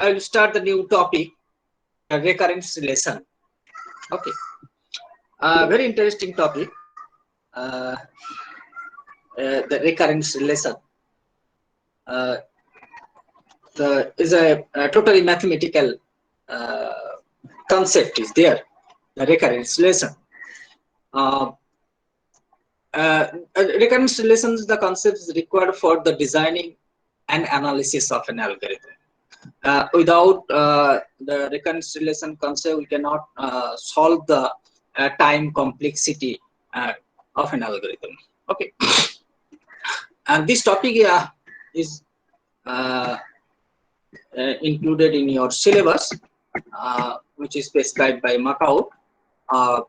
I will start the new topic, recurrence relation. Okay, very interesting topic. Uh, the recurrence relation is a totally mathematical uh, concept. Is there the recurrence relation? Uh, Recurrence relation is the concept required for the designing and analysis of an algorithm. Without the recurrence relation concept, we cannot solve the time complexity of an algorithm. Okay, and this topic is uh, included in your syllabus, which is prescribed by Macau. Uh,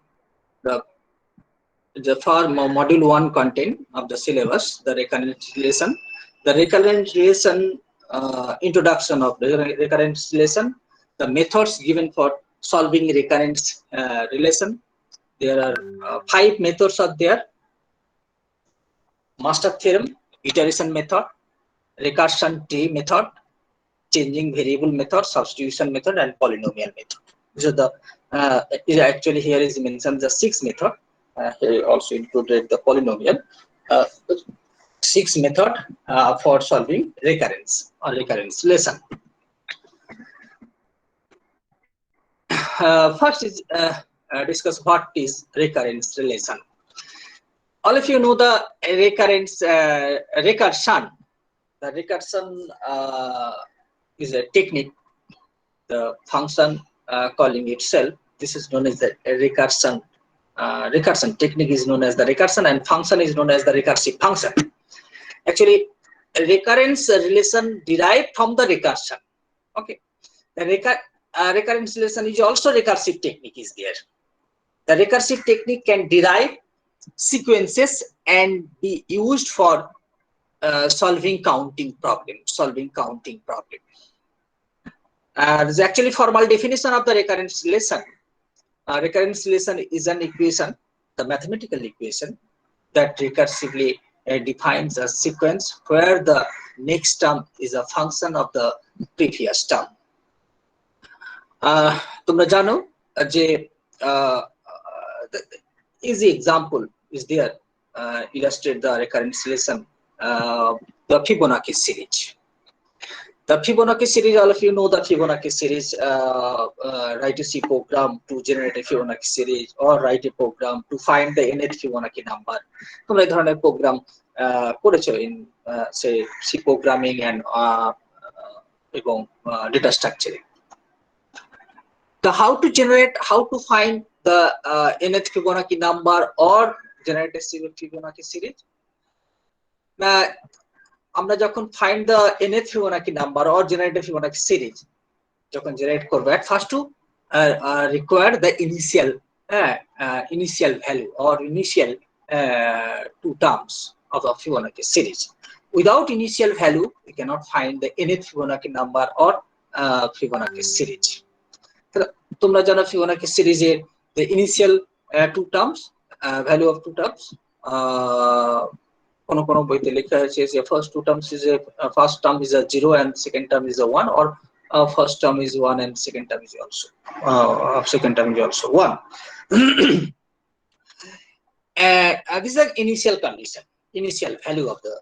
the for module 1 content of the syllabus, the recurrence relation, introduction of the recurrence relation, the methods given for solving recurrence relation. There are 5 methods are there: master theorem, iteration method, recursion tree method, changing variable method, substitution method, and polynomial method. These are the actually here is mentioned the 6 method. Here also included the polynomial. 6 method for solving recurrence or recurrence relation. First is discuss what is recurrence relation. All of you know the recurrence recursion. The recursion is a technique. The function calling itself. This is known as the recursion. Recursion technique is known as the recursion, and function is known as the recursive function. Actually, recurrence relation derived from the recursion. Okay, the recurrence relation is also recursive technique is there. The recursive technique can derive sequences and be used for solving counting problem. There's actually formal definition of the recurrence relation. Recurrence relation is an equation, the mathematical equation that recursively defines a sequence where the next term is a function of the previous term. তোমরা জানো যে easy example is there illustrate the recurrence relation, the Fibonacci series. The Fibonacci series, all of you know the Fibonacci series. Write a C program to generate a Fibonacci series, or write a program to find the nth Fibonacci number. তোমরা এই ধরনের programme করেছো in say C programming and এবং data structuring. The how to find the nth Fibonacci number or generate a Fibonacci series. আমরা যখন find the nth Fibonacci number or generate a Fibonacci series, যখন generate করবে, at first to require the initial value or initial 2 terms of the Fibonacci series. Without initial value, we cannot find the nth Fibonacci number or Fibonacci series. তোমরা জানো Fibonacci series এর the initial 2 terms, value of 2 terms, কোন কোন বইতে লেখা আছে যে first 2 terms is a first term is a 0 and second term is a 1, or first term is 1 and second term is also 1. This is an initial condition, initial value of the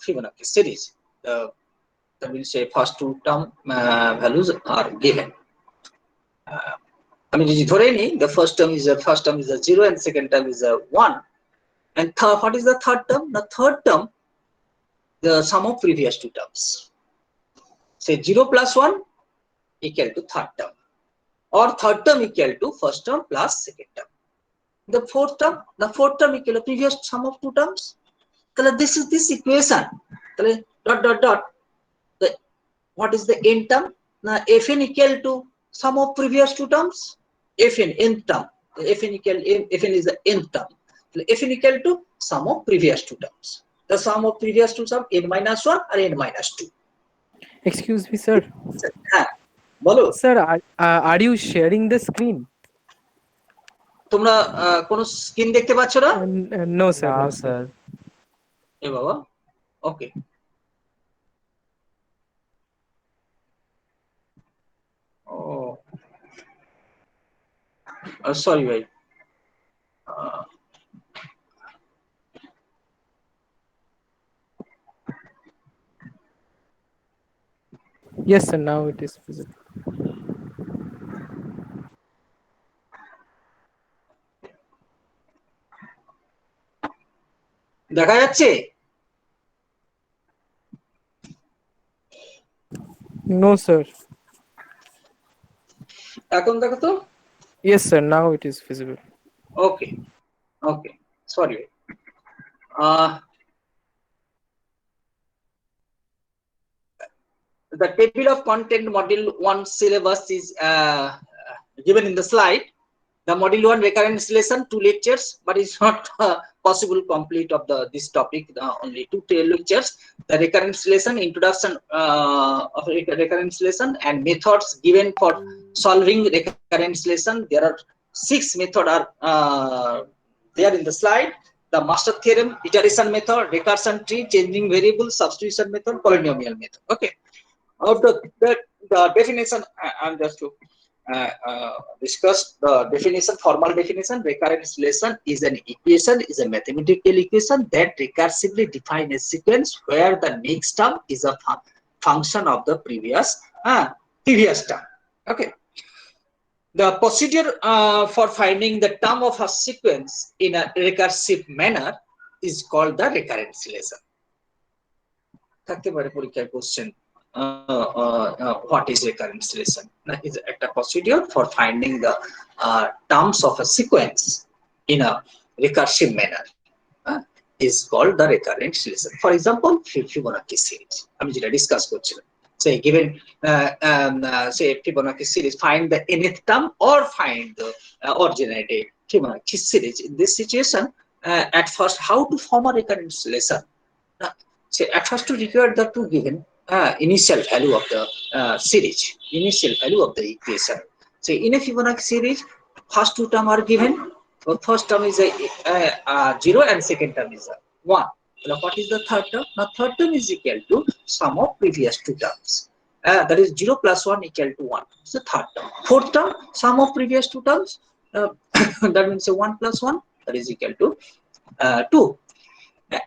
Fibonacci series. That will say first 2 term values are given. I mean, the first term is a 0 and second term is a 1. And what is the third term? The third term, the sum of previous 2 terms. Say 0 plus 1 equal to third term, or third term equal to first term plus second term. The fourth term equal to previous sum of 2 terms. So this is this equation. Dot. What is the n term? Now fn equal to sum of previous 2 terms. Fn nth term. Fn is the nth term. Fn equal to sum of previous 2 terms. The sum of previous 2 terms n minus 1 or n minus 2. Excuse me, sir. বলো Sir, are you sharing the screen? তোমরা কোন screen দেখতে পাচ্ছ না? No, sir. No, sir. এ বাবা, ওকে। Oh, sorry, bhai. Uh, Yes, sir. Now it is visible. দেখা যাচ্ছে? No, sir. এখন দেখো তো? Yes, sir. Now it is visible. Okay, okay. Sorry. The table of content module 1 syllabus is given in the slide. The module 1 recurrence lesson 2 lectures, but it's not possible complete of this topic. Only 2 lectures. The recurrence lesson, introduction of recurrence lesson, and methods given for solving recurrence lesson. There are 6 methods are there in the slide. The master theorem, iteration method, recursion tree, changing variable, substitution method, polynomial method. Okay. Of the definition, I'm just to discuss the definition, formal definition. Recurrence relation is an equation, is a mathematical equation that recursively defines a sequence where the next term is a function of the previous term. Okay. The procedure for finding the term of a sequence in a recursive manner is called the recurrence relation. থাকতে পারে পরীক্ষায় question what is recurrence relation is a procedure for finding the terms of a sequence in a recursive manner is called the recurrence relation. For example, Fibonacci series আমি যেটা discuss করছিলাম, say given say Fibonacci series, find the nth term or find the or generate a Fibonacci series. In this situation, at first how to form a recurrence relation? So at first to require the two given initial value of the series, initial value of the equation. So in a Fibonacci series, first two term are given. So first term is a 0 and second term is a 1. Now what is the third term? Now third term is equal to sum of previous two terms. That is 0 plus 1 equal to 1. It's the third term. Fourth term, sum of previous two terms. That means 1 plus 1, that is equal to 2.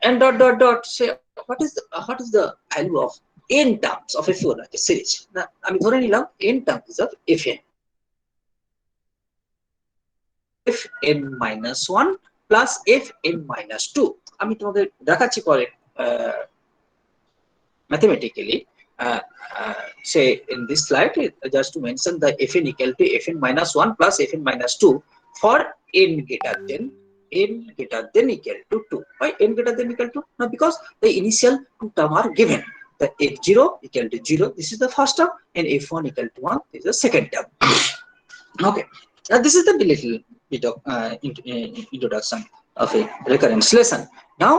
And dot dot dot, say what is the value of n terms of a Fibonacci series? Now আমি ধরে নিলাম n terms of fn, fn minus 1 plus fn minus 2. আমি তোমাদের দেখাচ্ছি পরে mathematically. Say in this slide, just to mention the fn equal to fn minus 1 plus fn minus 2 for n greater than equal to 2. Why n greater than equal to? Now because the initial two term are given. The f0 equal to 0, this is the first term, and f1 equal to 1, this is the second term. Okay, now this is the little bit of introduction of a recurrence lesson. Now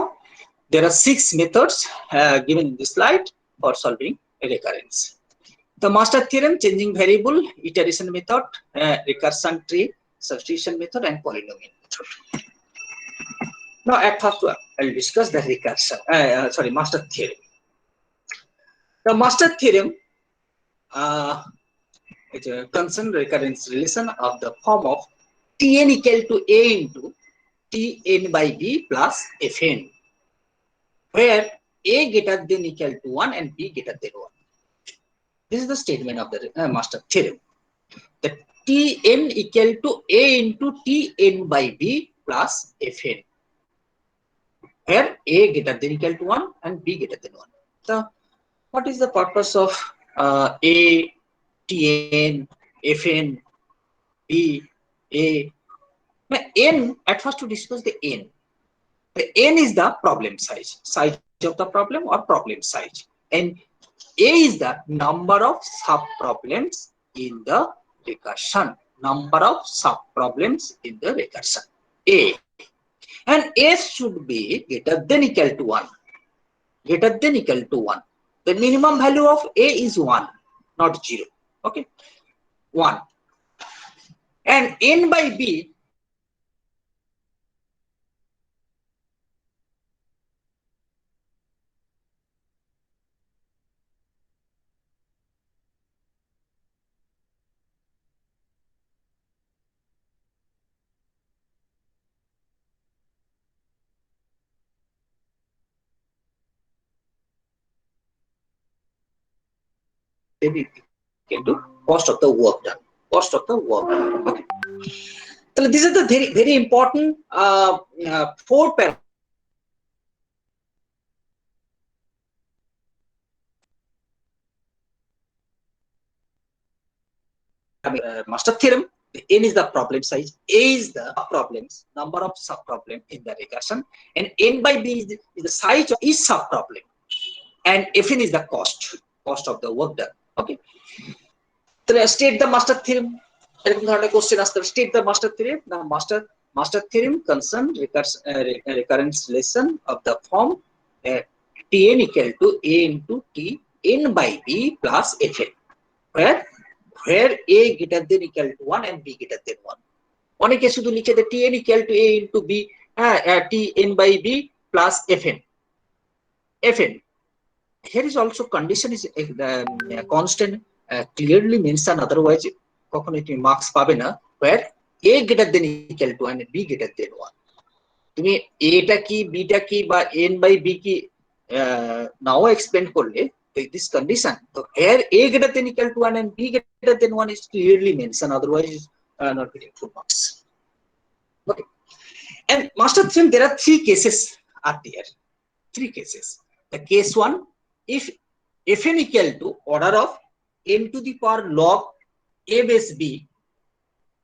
there are 6 methods given in this slide for solving a recurrence. The master theorem, changing variable, iteration method, recursion tree, substitution method, and polynomial method. Now at first I'll discuss the recursion, master theorem. The master theorem is a concerned recurrence relation of the form of Tn equal to A into Tn by B plus Fn, where A greater than equal to 1 and B greater than 1. This is the statement of the master theorem. The Tn equal to A into Tn by B plus Fn, where A greater than equal to 1 and B greater than 1. So what is the purpose of A, Tn, Fn, B, A? N, at first to discuss the N. The N is the problem size of the problem or problem size. And A is the number of sub-problems in the recursion. Number of sub-problems in the recursion. A. And S should be greater than equal to 1. Greater than equal to 1. The minimum value of A is 1, not 0. Okay. 1. And N by B then it equal to cost of the work done. Cost of the work done. Okay. So these are the very important four parameters. Master theorem. The n is the problem size, a is the problems, number of subproblem in the regression, and n by b is the size of each subproblem, and fn is the cost of the work done. Okay. So state the master theorem. এরকম ধরনের question আসতে হবে, state the master theorem. The master theorem concern recurrence relation of the form Tn equal to a into t n by b plus fn, where a greater than equal to 1 and b greater than 1. অনেকে শুধু লিখে দেয় Tn equal to a into b, Tn by b plus fn. Here is also condition is constant, clearly mentioned, otherwise কখনোই তুমি marks পাবে না, where a greater than equal to 1 and b greater than 1. তুমি এটা কি beta কি বা n by b কি নাও এক্সপ্লেন করলে this condition, so here a greater than equal to 1 and b greater than 1 is clearly mentioned, otherwise not getting full marks. Okay. And master theorem, there are three cases are there. Three cases. The case one, if fn equal to order of n to the power log a base b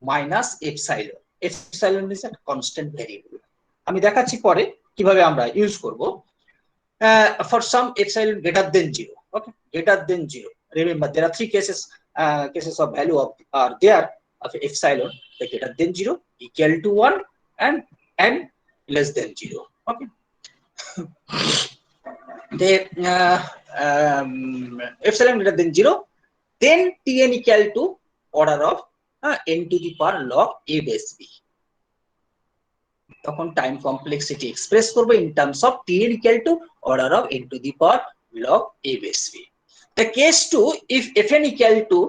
minus epsilon. Epsilon is a constant variable. আমি দেখাচ্ছি পরে কিভাবে আমরা use করব। For some epsilon greater than 0. Okay, greater than 0. Remember, there are three cases of value of are there of epsilon, the greater than 0, equal to 1, and less than 0. Okay. The epsilon greater than 0, then Tn equal to order of n to the power log a base b. তখন time complexity express করব in terms of Tn equal to order of n to the power log a base b. The case 2, if fn equal to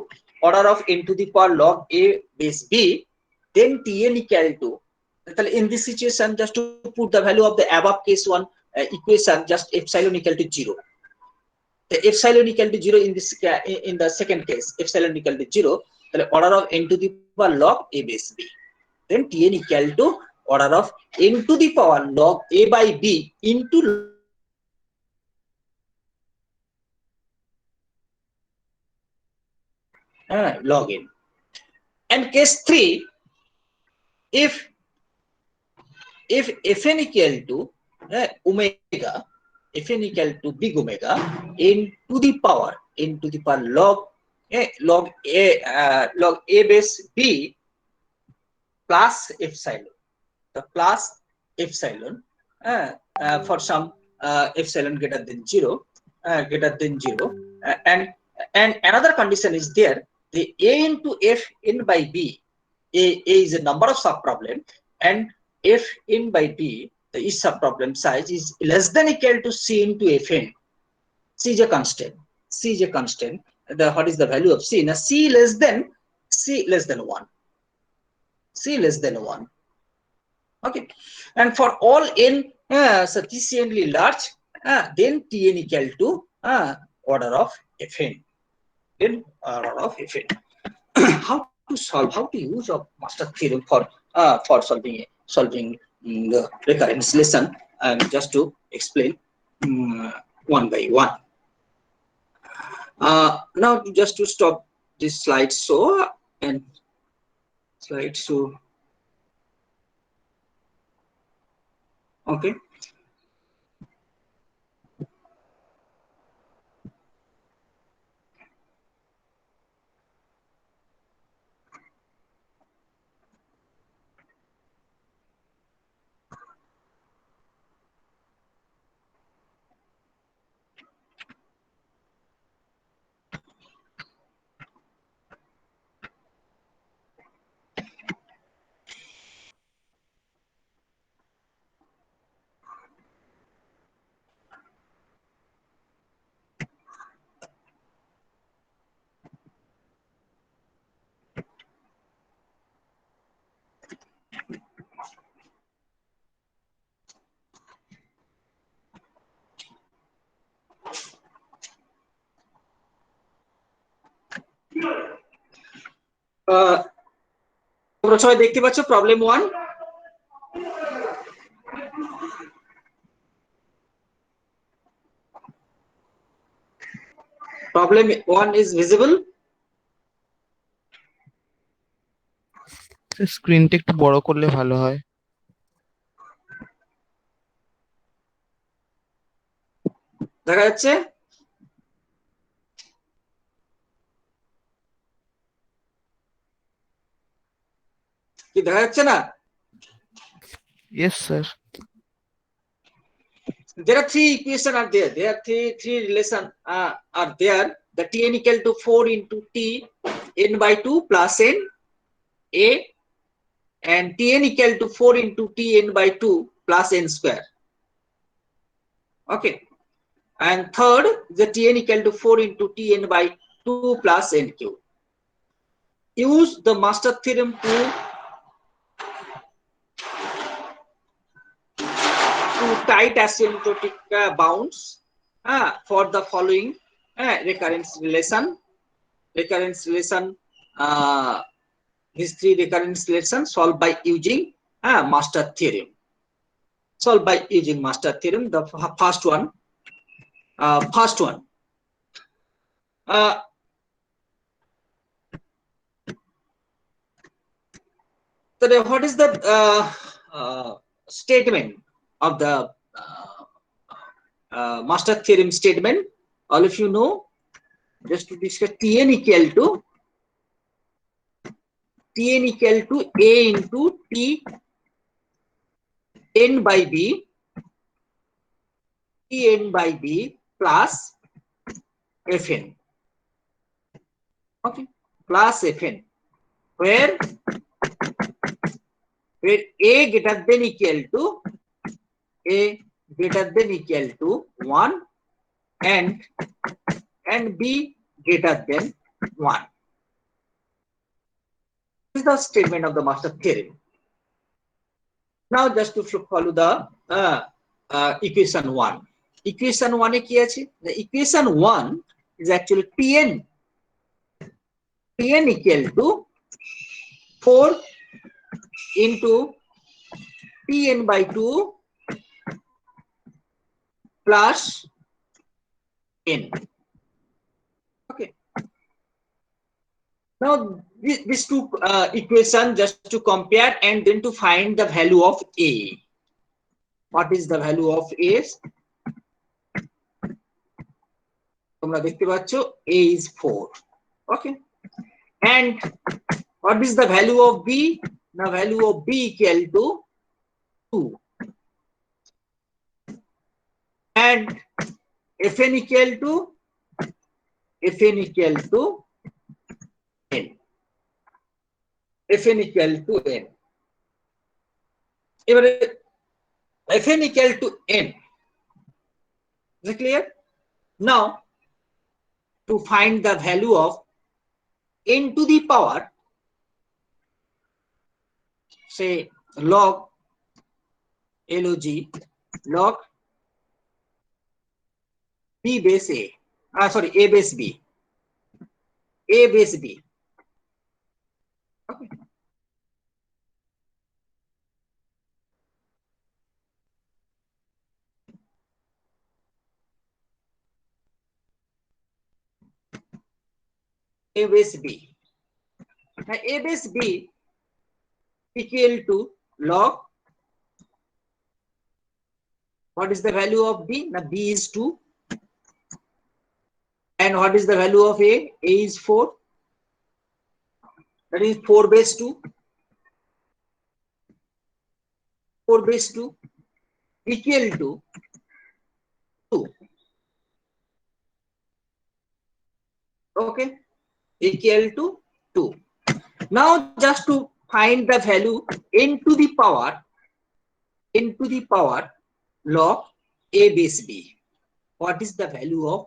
order of n to the power log a base b, then Tn equal to, in this situation, just to put the value of the above case 1 equation, just epsilon equal to 0. The epsilon equal to 0 in this in the second case, epsilon equal to 0, the order of n to the power log a base b. Then Tn equal to order of n to the power log a by b into log n. And case 3, if fn equal to omega, fn equal to big omega n to the power log a base b plus epsilon, the plus epsilon for some epsilon greater than 0, and another condition is there, the a into f n by b, a is a number of subproblem, and f n by b, the each subproblem size is less than equal to c into fn. C is a constant. What is the value of c? Now c less than 1. C less than 1. Okay. And for all n sufficiently large, then Tn equal to order of fn. Then order of fn. How to solve? How to use of master theorem for solving the recurrence lesson? Just to explain one by one. Now just to stop this slide show and slide show. Okay. তোমরা সবাই দেখতে পাচ্ছ problem 1? Problem 1 is visible. স্ক্রিনটা একটু বড় করলে ভালো হয়। দেখা যাচ্ছে? কি দেখা যাচ্ছে না? Yes, sir. There are three equations are there. There are three relation are there. The Tn equal to 4 into T n by 2 plus n a, and Tn equal to 4 into Tn by 2 plus n square. Okay. And third, the Tn equal to 4 into Tn by 2 plus n cube. Use the master theorem to tight asymptotic bounds for the following recurrence relation. These three recurrence relations solved by using master theorem. Solved by using master theorem. The first one. So what is the statement of the master theorem statement? All of you know. Just to discuss, Tn equal to A into T n by B, Tn by B plus Fn. Okay, plus Fn, where A greater than equal to 1 and B greater than 1. This is the statement of the master theorem. Now just to follow the equation 1. Equation 1 কি আছে? The equation 1 is actually Tn equal to 4 into Tn by 2 plus n. Okay. Now these two equations just to compare and then to find the value of A. What is the value of A? তোমরা দেখতে পাচ্ছ A is 4. Okay. And what is the value of B? The value of B equal to 2. And Fn equal to n. Fn equal to n. এবারে Fn equal to n. Is it clear? Now to find the value of n to the power, say log log B base A. A base B. A base B. Okay. A base B. Now A base B equal to log. What is the value of B? Now B is 2. And what is the value of A? A is 4. That is 4 base 2. 4 base 2 equal to 2. Okay. Equal to 2. Now just to find the value n to the power log A base B. What is the value of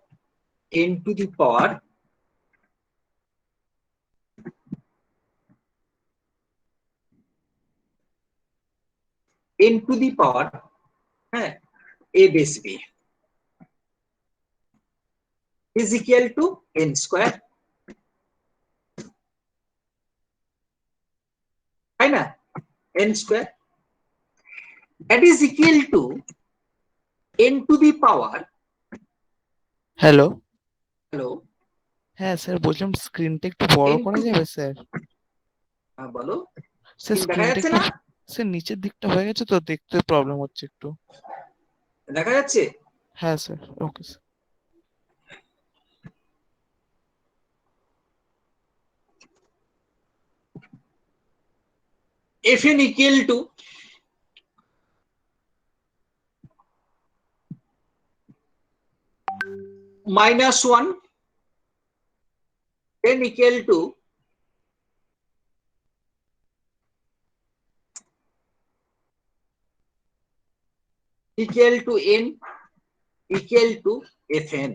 n to the power A base B is equal to n square. তাই না, n square, that is equal to n to the power, hello, hello, হ্যাঁ sir বলছিলাম স্ক্রিনটা একটু বড় n করা to, যাবে sir? বলো, স্যার স্ক্রিন দেখা স্ক্রিনটা যাচ্ছে একটু, না, স্যার নিচের দিকটা হয়ে গেছে তো দেখতে প্রবলেম হচ্ছে একটু। দেখা যাচ্ছে? হ্যাঁ sir, okay sir. Fn equal to -1, then equal to n equal to Fn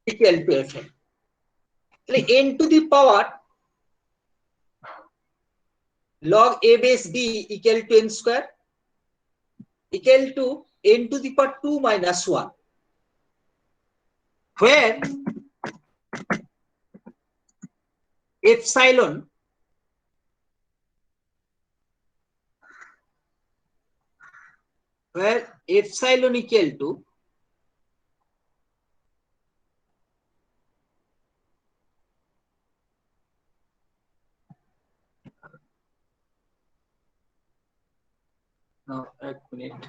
equal to Fn. তাহলে n to the power log a base b equal to n square equal to n to the power 2 minus 1, where epsilon equal to no, এক minute,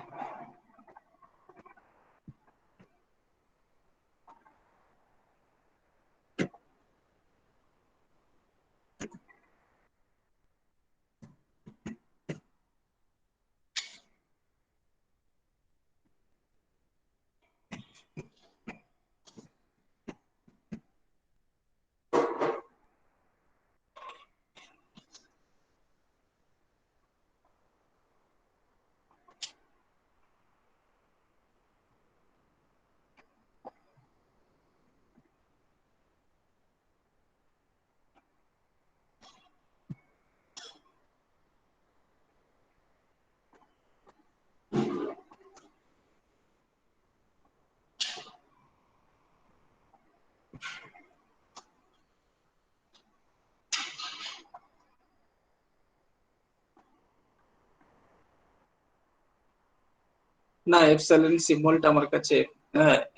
না epsilon সিম্বলটা আমার কাছে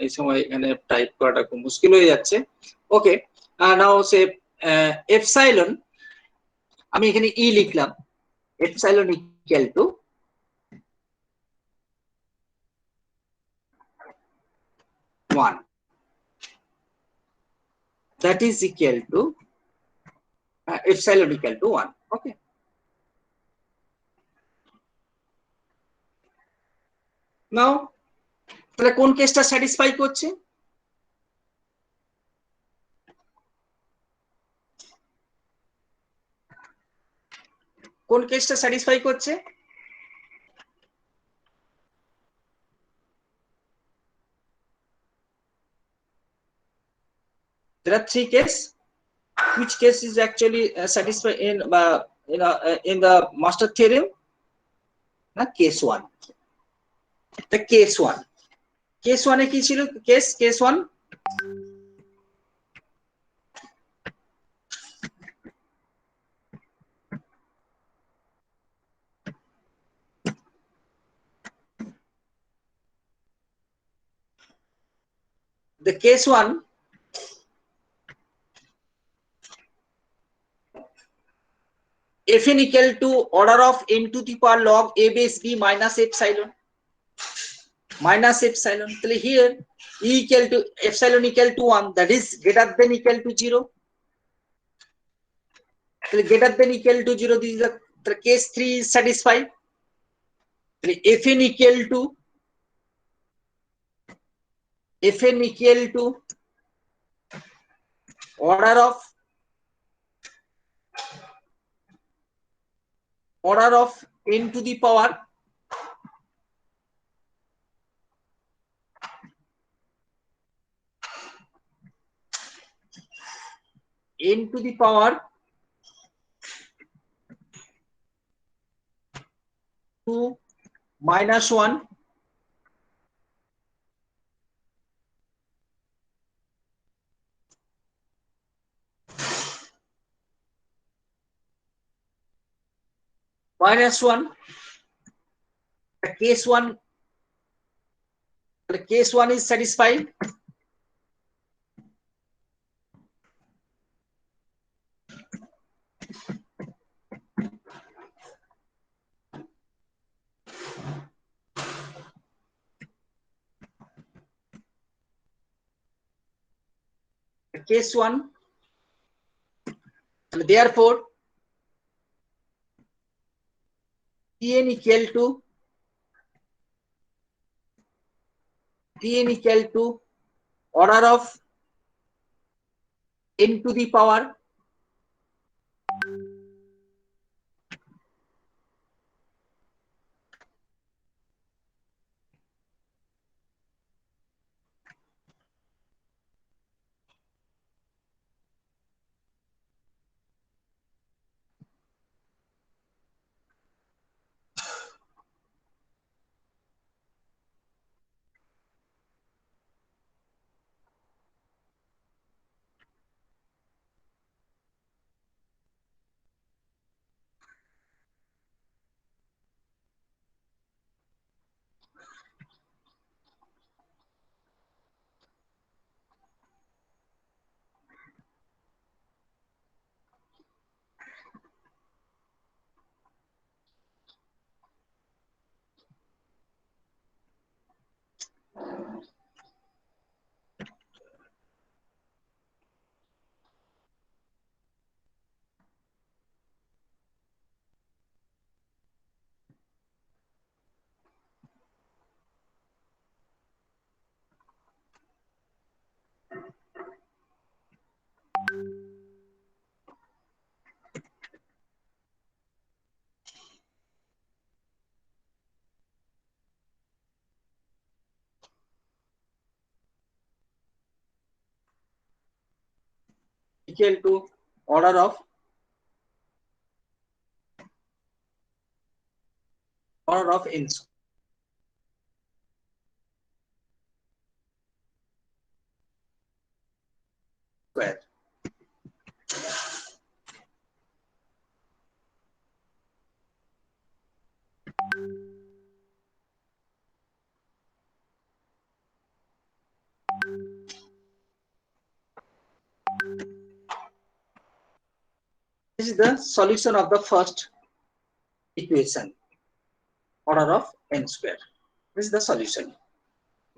এই সময় এখানে type করাটা খুব মুশকিল হয়ে যাচ্ছে। ওকে, নাও সে এপসাইলন, আমি এখানে ই লিখলাম, epsilon equal to 1, that is equal to epsilon equal to 1. Okay, নাও তাহলে কোন কেসটা স্যাটিসফাই করছে? কোন কেসটা স্যাটিসফাই করছে? There are three cases. Which case is actually satisfied in the master theorem? Case 1. The case 1. Case 1 এ কি ছিল? Case 1, the case 1, Fn equal to order of n to the power log a base b minus epsilon. Then here e equal to epsilon equal to 1, that is greater than equal to 0. Greater than equal to 0, this is the case 3 is satisfied. Fn equal to order of n to the power n to the power 2 minus 1 . minus 1, the case 1, the case 1 is satisfied. The case 1, and therefore Tn equal to order of n to the power equal to order of n square. This is the solution of the first equation, order of n square. This is the solution.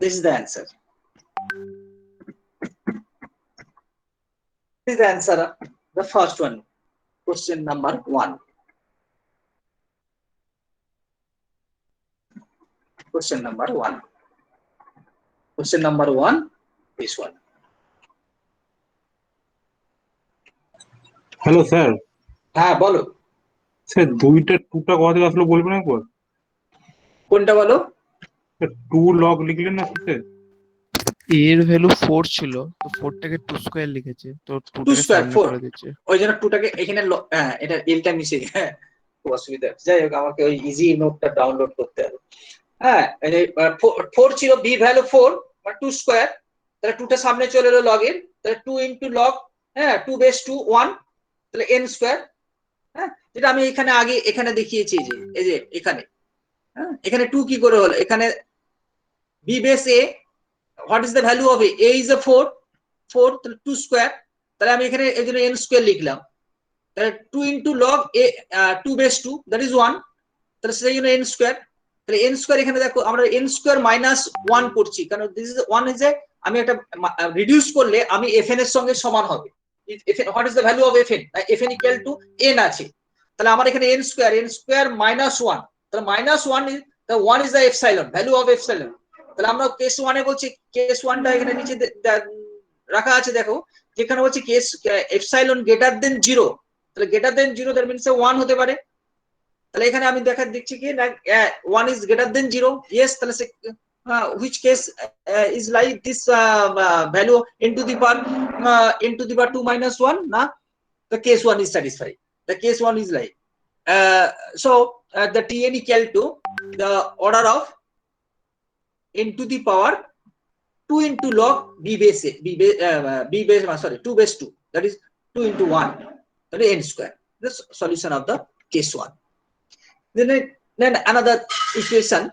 This is the answer. This is the answer. The first one, question number 1. Question number 1. Question number 1, this one. Hello sir, হ্যাঁ বলো, sir দুইটা টুটা কথা থেকে আসলে বলবেন একবার? কোনটা বলো? টু লগ লিখলেন না স্যার? এর ভ্যালু 4 ছিল, তো 4 টাকে 2 স্কয়ার লিখেছে, তো 2 2 টাকে স্কয়ার সামনে 4, করে দিচ্ছে। ওই জন্য 2 টাকে এখানে এটা এলটা মিশে হ্যাঁ, খুব অসুবিধা। যাই হোক, আমাকে ওই ইজি নোটটা ডাউনলোড করতে হবে। হ্যাঁ, এই 4 ছিল, বি ভ্যালু 4 মানে 2 স্কয়ার, তাহলে 2টা সামনে চলে এলো লগ এর, তাহলে 2 ইনটু লগ, হ্যাঁ 2 বেস 2 1, তাহলে n স্কয়ার। হ্যাঁ, যেটা আমি এখানে আগে এখানে দেখিয়েছি, এই যে এখানে, হ্যাঁ এখানে 2 কি করে হলো, এখানে b base a, what is the value of a is a 4, তাহলে 2 স্কয়ার, তাহলে আমি এখানে এর জন্য n স্কয়ার লিখলাম, তাহলে 2 into log a 2 base 2 that is 1, তাহলে সেই জন্য n স্কয়ার। তাহলে n স্কয়ার এখানে দেখো আমরা n স্কয়ার মাইনাস 1 করছি, কারণ দিস ইজ 1 ইজ এ, আমি একটা রিডিউস করলে আমি fn এর সঙ্গে সমান হবে। fn, what is the value of fn, fn equal to n আছে, তাহলে আমার এখানে n স্কয়ার মাইনাস 1, তাহলে minus 1 is the 1 is the epsilon, value of epsilon। তাহলে আমরা কেস 1 এ বলছি, কেস 1টা এখানে নিচে রাখা আছে, দেখো যেখানে বলছি কেস epsilon greater than 0, তাহলে greater than 0 দ্যাট মিন্স 1 হতে পারে। তাহলে এখানে আমি দেখছি কি না 1 is greater than 0, yes, তাহলে which case is like this value into the power 2 minus 1, na, the case 1 is satisfied, the case 1 is like so the tn equal to the order of into the power 2 into log b base 2 base 2, that is 2 into 1, that is n square. The solution of the case 1. Then another equation,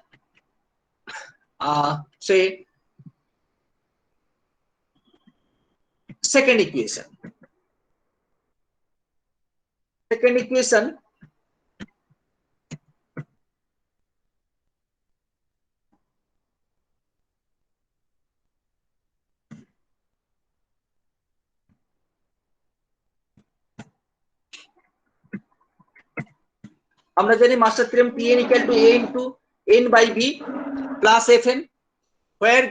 say second equation. আমরা জানি master theorem Pn equal to A into n by B plus Fn, where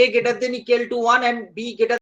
A greater than equal to 1 and B greater